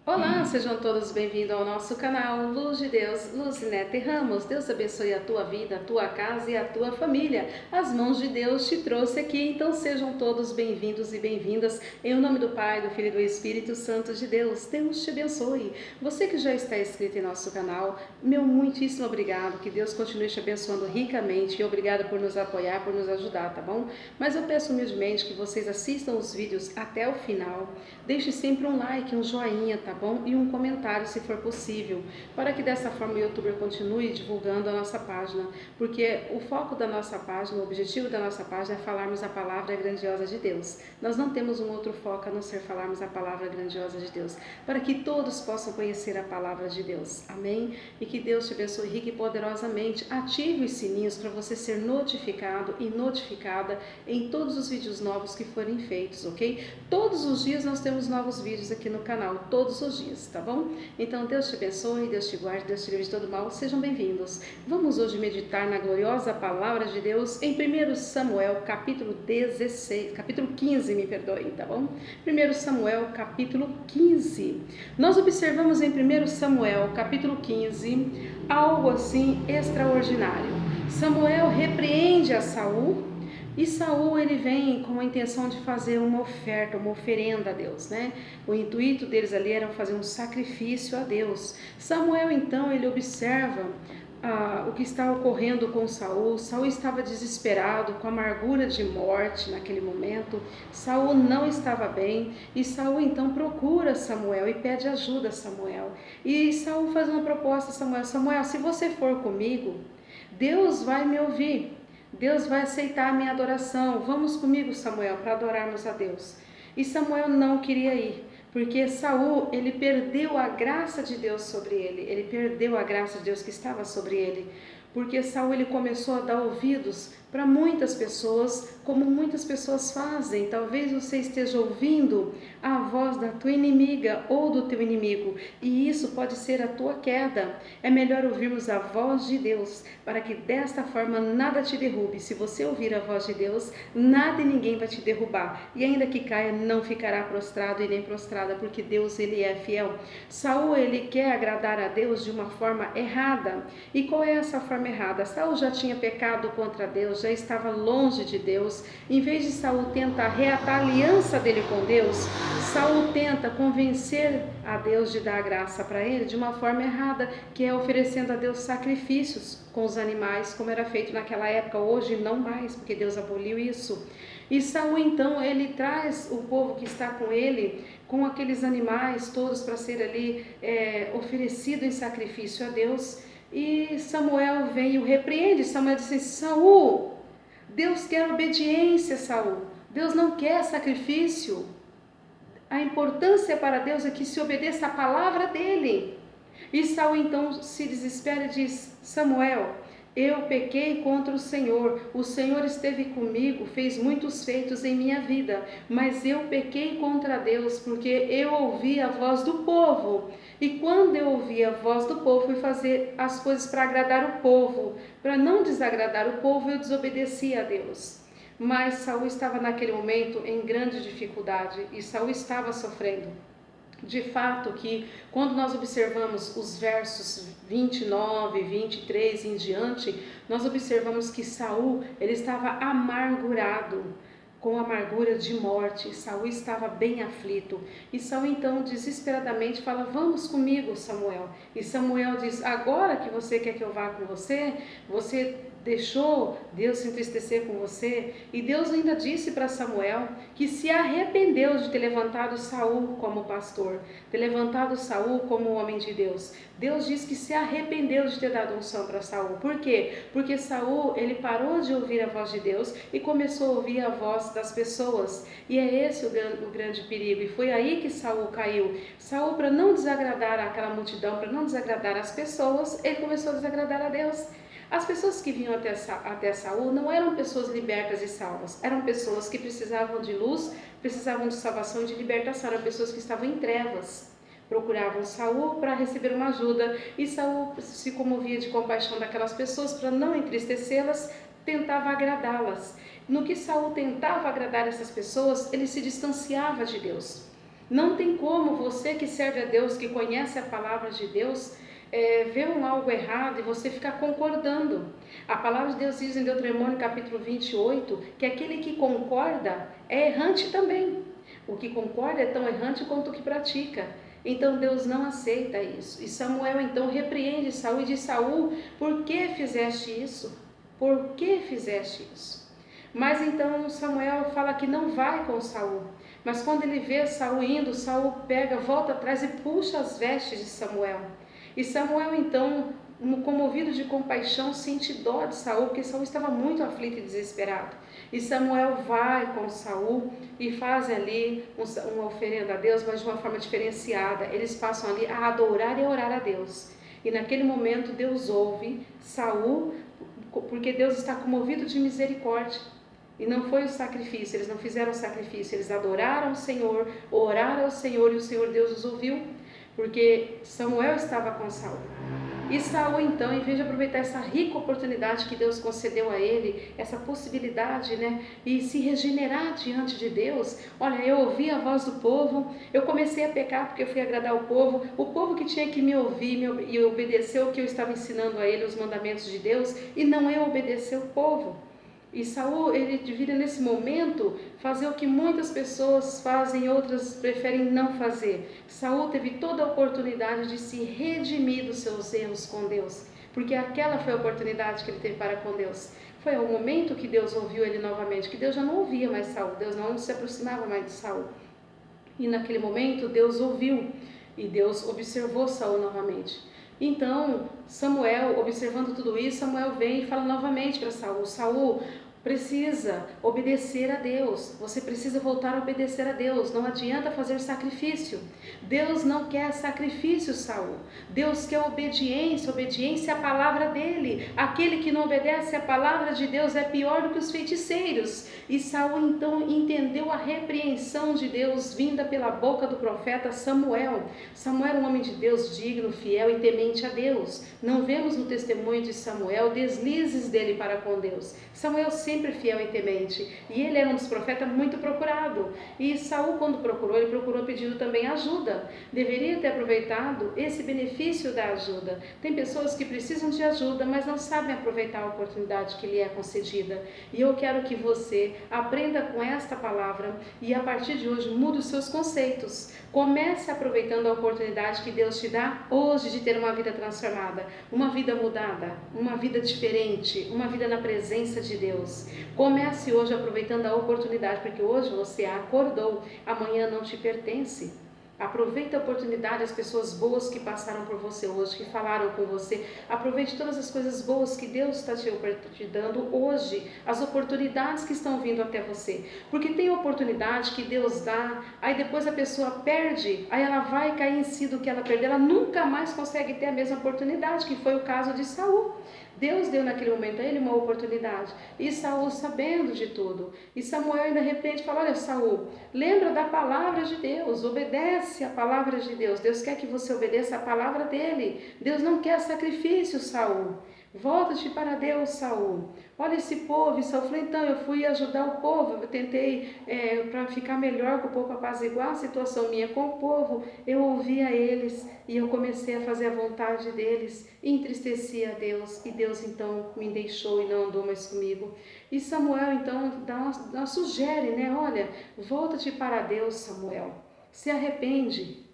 Olá, sejam todos bem-vindos ao nosso canal Luz de Deus, Luzinete Ramos. Deus abençoe a tua vida, a tua casa e a tua família. As mãos de Deus te trouxe aqui, então sejam todos bem-vindos e bem-vindas. Em nome do Pai, do Filho e do Espírito Santo de Deus, Deus te abençoe. Você que já está inscrito em nosso canal, meu muitíssimo obrigado, que Deus continue te abençoando ricamente e obrigado por nos apoiar, por nos ajudar, tá bom? Mas eu peço humildemente que vocês assistam os vídeos até o final. Deixe sempre um like, um joinha, tá bom? E um comentário se for possível, para que dessa forma o YouTuber continue divulgando a nossa página, porque o foco da nossa página, o objetivo da nossa página é falarmos a palavra grandiosa de Deus. Nós não temos um outro foco a não ser falarmos a palavra grandiosa de Deus, para que todos possam conhecer a palavra de Deus. Amém? E que Deus te abençoe rica e poderosamente. Ative os sininhos para você ser notificado e notificada em todos os vídeos novos que forem feitos, ok? Todos os dias nós temos novos vídeos aqui no canal, todos os dias, tá bom? Então Deus te abençoe, Deus te guarde, Deus te livre de todo mal, sejam bem-vindos. Vamos hoje meditar na gloriosa palavra de Deus em 1 Samuel capítulo 16, capítulo 15, me perdoem, tá bom? 1 Samuel capítulo 15. Nós observamos em 1 Samuel capítulo 15 algo assim extraordinário. Samuel repreende a Saul. E Saul ele vem com a intenção de fazer uma oferta, uma oferenda a Deus, né? O intuito deles ali era fazer um sacrifício a Deus. Samuel então ele observa o que está ocorrendo com Saul. Saul estava desesperado, com amargura de morte naquele momento. Saul não estava bem e Saul então procura Samuel e pede ajuda a Samuel. E Saul faz uma proposta a Samuel: Samuel, se você for comigo, Deus vai me ouvir. Deus vai aceitar a minha adoração. Vamos comigo, Samuel, para adorarmos a Deus. E Samuel não queria ir, porque Saul, ele perdeu a graça de Deus sobre ele. Ele perdeu a graça de Deus que estava sobre ele. Porque Saul ele começou a dar ouvidos para muitas pessoas, como muitas pessoas fazem. Talvez você esteja ouvindo a voz da tua inimiga ou do teu inimigo, e isso pode ser a tua queda. É melhor ouvirmos a voz de Deus, para que desta forma nada te derrube. Se você ouvir a voz de Deus, nada e ninguém vai te derrubar. E ainda que caia, não ficará prostrado e nem prostrada, porque Deus ele é fiel. Saul ele quer agradar a Deus de uma forma errada. E qual é essa forma errada? Saul já tinha pecado contra Deus, já estava longe de Deus. Em vez de Saul tentar reatar a aliança dele com Deus, Saul tenta convencer a Deus de dar a graça para ele de uma forma errada, que é oferecendo a Deus sacrifícios com os animais, como era feito naquela época. Hoje não mais, porque Deus aboliu isso. E Saul então ele traz o povo que está com ele, com aqueles animais todos para ser ali oferecido em sacrifício a Deus. E Samuel vem e o repreende. Samuel disse: Saul, Deus quer obediência, Saul. Deus não quer sacrifício. A importância para Deus é que se obedeça a palavra dele. E Saul então se desespera e diz: Samuel, eu pequei contra o Senhor esteve comigo, fez muitos feitos em minha vida, mas eu pequei contra Deus, porque eu ouvi a voz do povo, e quando eu ouvi a voz do povo, fui fazer as coisas para agradar o povo, para não desagradar o povo, eu desobedeci a Deus. Mas Saul estava naquele momento em grande dificuldade, e Saul estava sofrendo. De fato que quando nós observamos os versos 29, 23 em diante, nós observamos que Saul ele estava amargurado, com amargura de morte. Saul estava bem aflito. E Saul então desesperadamente fala: vamos comigo, Samuel. E Samuel diz: agora que você quer que eu vá com você, você deixou Deus se entristecer com você? E Deus ainda disse para Samuel que se arrependeu de ter levantado Saul como pastor, ter levantado Saul como homem de Deus. Deus diz que se arrependeu de ter dado unção para Saul. Por quê? Porque Saul ele parou de ouvir a voz de Deus e começou a ouvir a voz das pessoas. E é esse o grande perigo. E foi aí que Saul caiu. Saul, para não desagradar aquela multidão, para não desagradar as pessoas, ele começou a desagradar a Deus. As pessoas que vinham até Saul não eram pessoas libertas e salvas, eram pessoas que precisavam de luz, precisavam de salvação e de libertação, eram pessoas que estavam em trevas. Procuravam Saul para receber uma ajuda, e Saul se comovia de compaixão daquelas pessoas para não entristecê-las, tentava agradá-las. No que Saul tentava agradar essas pessoas, ele se distanciava de Deus. Não tem como você que serve a Deus, que conhece a palavra de Deus, ver algo errado e você ficar concordando. A palavra de Deus diz em Deuteronômio capítulo 28 que aquele que concorda é errante também. O que concorda é tão errante quanto o que pratica. Então Deus não aceita isso. E Samuel então repreende Saul e diz: Saul, por que fizeste isso? Por que fizeste isso? Mas então Samuel fala que não vai com Saul. Mas quando ele vê Saul indo, Saul pega, volta atrás e puxa as vestes de Samuel. E Samuel então, comovido de compaixão, sente dó de Saul, porque Saul estava muito aflito e desesperado. E Samuel vai com Saul e faz ali uma oferenda a Deus, mas de uma forma diferenciada. Eles passam ali a adorar e a orar a Deus. E naquele momento Deus ouve Saul, porque Deus está comovido de misericórdia. E não foi o sacrifício, eles não fizeram o sacrifício, eles adoraram o Senhor, oraram ao Senhor e o Senhor Deus os ouviu, porque Samuel estava com Saul. E Saul então, em vez de aproveitar essa rica oportunidade que Deus concedeu a ele, essa possibilidade, e se regenerar diante de Deus, olha, eu ouvi a voz do povo, eu comecei a pecar porque eu fui agradar o povo que tinha que me ouvir e obedecer o que eu estava ensinando a ele, os mandamentos de Deus, e não eu obedecer o povo. E Saul, ele deveria nesse momento fazer o que muitas pessoas fazem, outras preferem não fazer. Saul teve toda a oportunidade de se redimir dos seus erros com Deus, porque aquela foi a oportunidade que ele teve para com Deus. Foi o momento que Deus ouviu ele novamente, que Deus já não ouvia mais Saul, Deus não se aproximava mais de Saul. E naquele momento Deus ouviu e Deus observou Saul novamente. Então, Samuel, observando tudo isso, Samuel vem e fala novamente para Saul: Saul, precisa obedecer a Deus, você precisa voltar a obedecer a Deus, não adianta fazer sacrifício. Deus não quer sacrifício, Saul. Deus quer obediência, obediência à palavra dele. Aquele que não obedece à palavra de Deus é pior do que os feiticeiros. E Saul então entendeu a repreensão de Deus vinda pela boca do profeta Samuel. Samuel era um homem de Deus digno, fiel e temente a Deus. Não vemos no testemunho de Samuel deslizes dele para com Deus. Samuel sempre fiel e temente, e ele era um dos profetas muito procurado. E Saul, quando procurou, ele procurou pedindo também ajuda. Deveria ter aproveitado esse benefício da ajuda. Tem pessoas que precisam de ajuda, mas não sabem aproveitar a oportunidade que lhe é concedida. E eu quero que você aprenda com esta palavra e a partir de hoje mude os seus conceitos. Comece aproveitando a oportunidade que Deus te dá hoje de ter uma vida transformada, uma vida mudada, uma vida diferente, uma vida na presença de Deus. Comece hoje aproveitando a oportunidade, porque hoje você acordou, amanhã não te pertence. Aproveite a oportunidade, as pessoas boas que passaram por você hoje, que falaram com você. Aproveite todas as coisas boas que Deus está te dando hoje, as oportunidades que estão vindo até você. Porque tem oportunidade que Deus dá, aí depois a pessoa perde, aí ela vai cair em si do que ela perdeu, ela nunca mais consegue ter a mesma oportunidade, que foi o caso de Saul. Deus deu naquele momento a ele uma oportunidade, e Saul sabendo de tudo, e Samuel ainda repreende e fala: olha Saul, lembra da palavra de Deus, obedece a palavra de Deus, Deus quer que você obedeça a palavra dele, Deus não quer sacrifício, Saul. Volta-te para Deus, Saul. Olha esse povo. E Saul falou: então, eu fui ajudar o povo, eu tentei para ficar melhor com o povo, apaziguar a situação minha com o povo, eu ouvi a eles e eu comecei a fazer a vontade deles, e entristeci a Deus, e Deus então me deixou e não andou mais comigo. E Samuel então sugere, olha, volta-te para Deus, Samuel, se arrepende,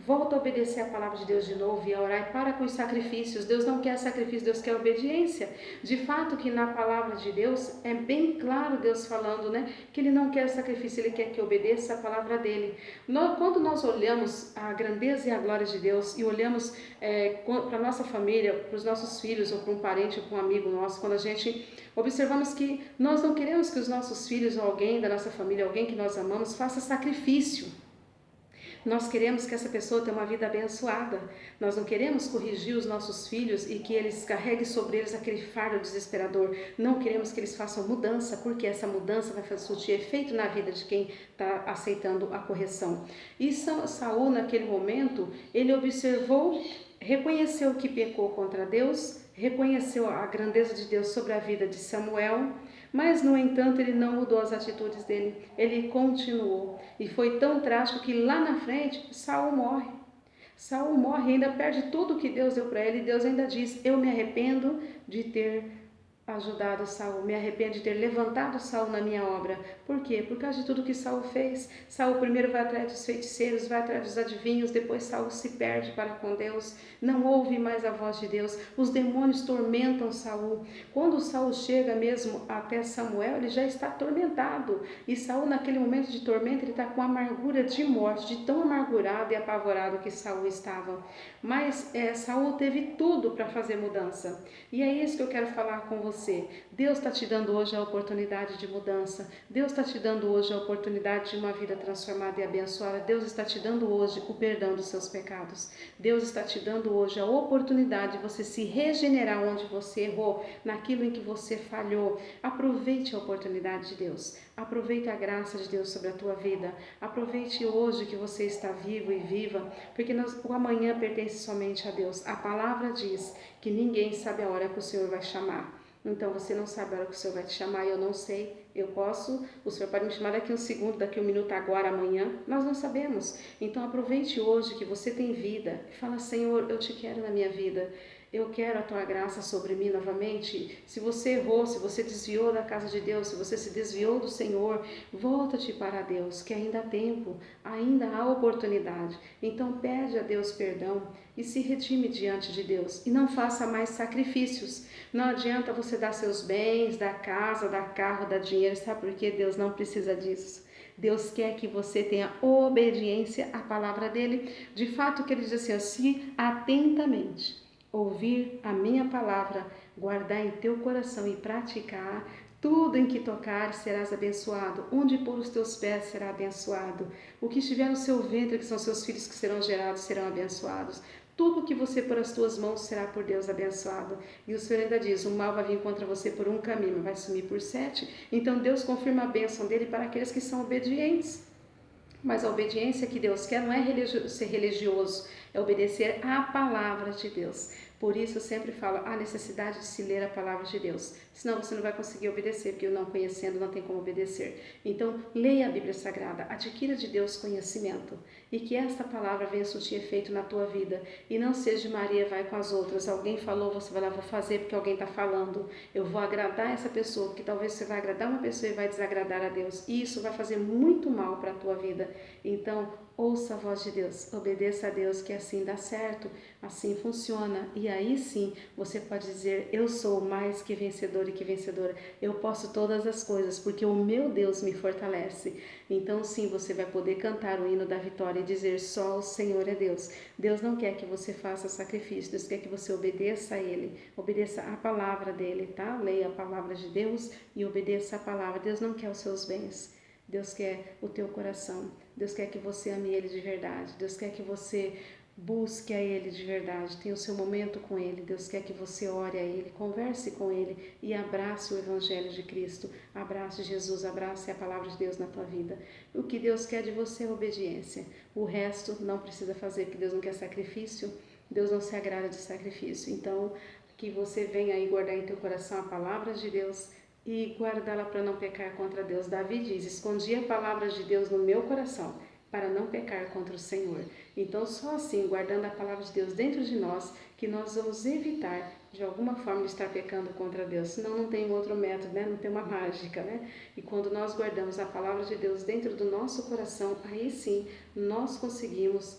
volta a obedecer a palavra de Deus de novo e a orar, e para com os sacrifícios. Deus não quer sacrifício, Deus quer obediência. De fato que na palavra de Deus é bem claro Deus falando, que Ele não quer sacrifício, Ele quer que obedeça a palavra dEle. Quando nós olhamos a grandeza e a glória de Deus e olhamos para a nossa família, para os nossos filhos, ou para um parente, ou para um amigo nosso, quando a gente observamos que nós não queremos que os nossos filhos ou alguém da nossa família, alguém que nós amamos, faça sacrifício. Nós queremos que essa pessoa tenha uma vida abençoada. Nós não queremos corrigir os nossos filhos e que eles carreguem sobre eles aquele fardo desesperador. Não queremos que eles façam mudança, porque essa mudança vai surtir efeito na vida de quem está aceitando a correção. E Saul, naquele momento, ele observou, reconheceu que pecou contra Deus, reconheceu a grandeza de Deus sobre a vida de Samuel, Mas, no entanto, ele não mudou as atitudes dele, ele continuou. E foi tão trágico que lá na frente, Saul morre. Saul morre e ainda perde tudo que Deus deu para ele. E Deus ainda diz: eu me arrependo de ter ajudado Saul, me arrependo de ter levantado Saul na minha obra. Por quê? Por causa de tudo que Saul fez. Saul primeiro vai atrás dos feiticeiros, vai atrás dos adivinhos, depois Saul se perde para com Deus, não ouve mais a voz de Deus. Os demônios tormentam Saul. Quando Saul chega mesmo até Samuel, ele já está atormentado. E Saul, naquele momento de tormento, ele está com amargura de morte, de tão amargurado e apavorado que Saul estava. Mas Saul teve tudo para fazer mudança. E é isso que eu quero falar com você. Deus está te dando hoje a oportunidade de mudança. Deus está te dando hoje a oportunidade de uma vida transformada e abençoada. Deus está te dando hoje o perdão dos seus pecados. Deus está te dando hoje a oportunidade de você se regenerar onde você errou, naquilo em que você falhou. Aproveite a oportunidade de Deus. Aproveite a graça de Deus sobre a tua vida. Aproveite hoje que você está vivo e viva, porque o amanhã pertence somente a Deus. A palavra diz que ninguém sabe a hora que o Senhor vai chamar. Então você não sabe a hora que o Senhor vai te chamar, eu não sei, o Senhor pode me chamar daqui um segundo, daqui um minuto, agora, amanhã, nós não sabemos. Então aproveite hoje que você tem vida e fala: Senhor, eu te quero na minha vida. Eu quero a tua graça sobre mim novamente. Se você errou, se você desviou da casa de Deus, se você se desviou do Senhor, volta-te para Deus, que ainda há tempo, ainda há oportunidade. Então pede a Deus perdão e se redime diante de Deus. E não faça mais sacrifícios. Não adianta você dar seus bens, dar casa, dar carro, dar dinheiro. Sabe por quê? Deus não precisa disso. Deus quer que você tenha obediência à palavra dele. De fato, que ele diz assim: se atentamente ouvir a minha palavra, guardar em teu coração e praticar, tudo em que tocar serás abençoado, onde pôr os teus pés será abençoado, o que estiver no seu ventre, que são seus filhos que serão gerados, serão abençoados. Tudo que você pôr as tuas mãos será por Deus abençoado. E o Senhor ainda diz: o mal vai vir contra você por um caminho, vai sumir por 7. Então Deus confirma a bênção dele para aqueles que são obedientes. Mas a obediência que Deus quer não é ser religioso, é obedecer à palavra de Deus. Por isso eu sempre falo a necessidade de se ler a palavra de Deus. Senão você não vai conseguir obedecer, porque não conhecendo não tem como obedecer. Então leia a Bíblia Sagrada, adquira de Deus conhecimento. E que esta palavra venha surtir efeito na tua vida. E não seja Maria vai com as outras. Alguém falou, você vai lá, vou fazer porque alguém está falando. Eu vou agradar essa pessoa, porque talvez você vai agradar uma pessoa e vai desagradar a Deus. E isso vai fazer muito mal para a tua vida. Então, ouça a voz de Deus, obedeça a Deus, que assim dá certo, assim funciona. E aí sim, você pode dizer: eu sou mais que vencedor e que vencedora. Eu posso todas as coisas, porque o meu Deus me fortalece. Então sim, você vai poder cantar o hino da vitória e dizer: só o Senhor é Deus. Deus não quer que você faça sacrifício, Deus quer que você obedeça a Ele, obedeça a palavra dEle, tá? Leia a palavra de Deus e obedeça a palavra. Deus não quer os seus bens. Deus quer o teu coração. Deus quer que você ame Ele de verdade. Deus quer que você busque a Ele de verdade. Tenha o seu momento com Ele. Deus quer que você ore a Ele, converse com Ele e abrace o Evangelho de Cristo. Abrace Jesus, abrace a palavra de Deus na tua vida. O que Deus quer de você é obediência. O resto não precisa fazer, porque Deus não quer sacrifício. Deus não se agrada de sacrifício. Então, que você venha aí guardar em teu coração a palavra de Deus e guardá-la para não pecar contra Deus. Davi diz: escondi a palavra de Deus no meu coração para não pecar contra o Senhor. Então só assim, guardando a palavra de Deus dentro de nós, que nós vamos evitar de alguma forma de estar pecando contra Deus. Senão não tem outro método, né? Não tem uma mágica, né? E quando nós guardamos a palavra de Deus dentro do nosso coração, aí sim nós conseguimos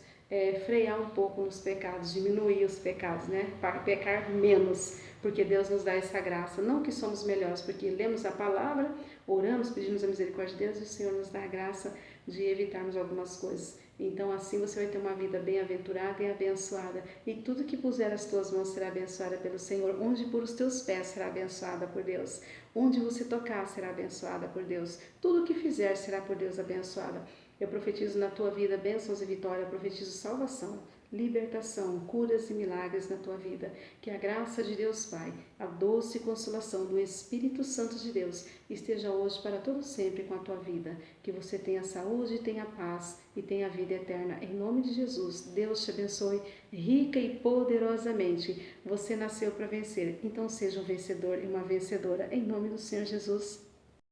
frear um pouco nos pecados, diminuir os pecados, né? Para pecar menos, porque Deus nos dá essa graça. Não que somos melhores, porque lemos a palavra, oramos, pedimos a misericórdia de Deus e o Senhor nos dá a graça de evitarmos algumas coisas. Então assim você vai ter uma vida bem-aventurada e abençoada. E tudo que puser as tuas mãos será abençoada pelo Senhor. Onde pôr os teus pés será abençoada por Deus. Onde você tocar será abençoada por Deus. Tudo que fizer será por Deus abençoada. Eu profetizo na tua vida bênçãos e vitória, eu profetizo salvação, libertação, curas e milagres na tua vida. Que a graça de Deus Pai, a doce consolação do Espírito Santo de Deus esteja hoje para todo sempre com a tua vida. Que você tenha saúde, tenha paz e tenha vida eterna. Em nome de Jesus, Deus te abençoe rica e poderosamente. Você nasceu para vencer, então seja um vencedor e uma vencedora. Em nome do Senhor Jesus.